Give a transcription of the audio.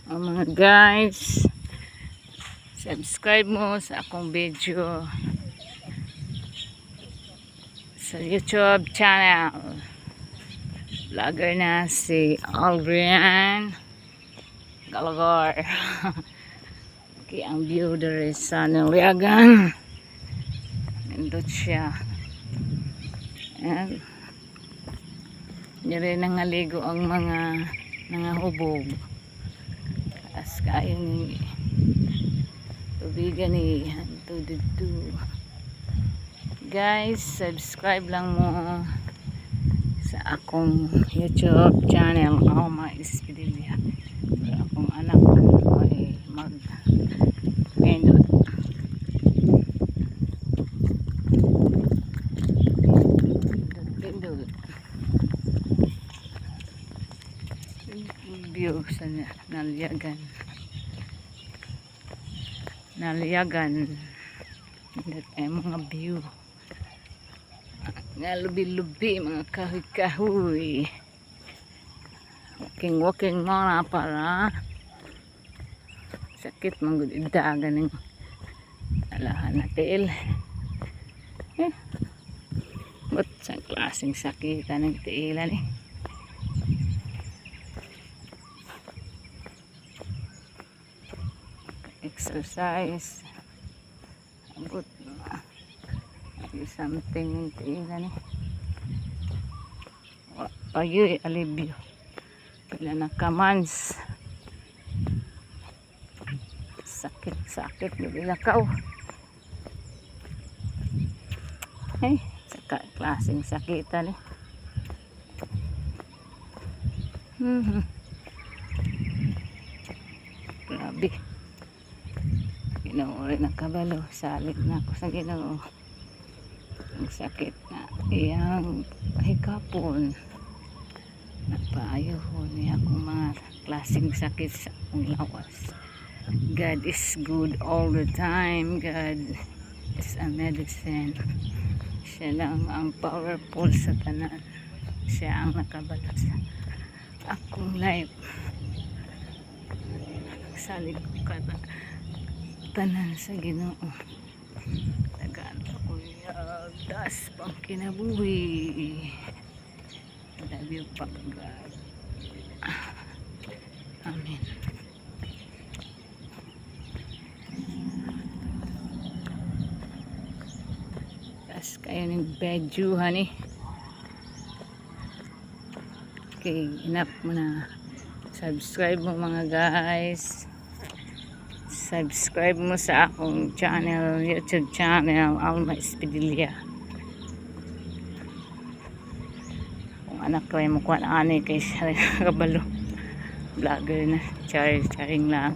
Mga guys, subscribe mo sa akong video sa YouTube channel. Vlogger na si Aldrian Galagor. Okay, ang view dari sa Naliagan. Nindot siya. And rin nangaligo ang mga nangahubog. As kayo ni tubigan ni hanto dito. Guys, subscribe lang mo sa akong YouTube channel. Alma Espidilia. Para akong anak ay mag-pindot. Pindot. View sa Naliagan. Ay mga view nga lubi-lubi, mga kahoy-kahoy. Walking muna para sakit manggod idagan ng alahan na tiil. Ba't sa klaseng sakita ng tiilan eh. Exercise abot something yung tiilan eh. Ayoy alibyo pila na kamans sakit nabilakaw eh sa klaseng sakitan eh. Grabe. Ginoo rin ang kabalo. Salit na ako sa Ginoo. Ang sakit na iyang hikapon. Nagpaayohon niya akong mga klaseng sakit sa akong lawas. God is good all the time. God is a medicine. Siya lang ang powerful sa tanan. Siya ang nakabalo sa akong life. Salit ko tanan sa Ginoo. Tagaan ako das pang kinabuhi. Love you pa God. Amen. Tas kayo ng bedyuhan eh. Okay, enough mo na. Subscribe mo mga guys. Subscribe mo sa akong channel, YouTube channel, Alma Espidilia. Kung anak ko ay mukuha na ani kay siya kabalo. Vlogger na, charing lang.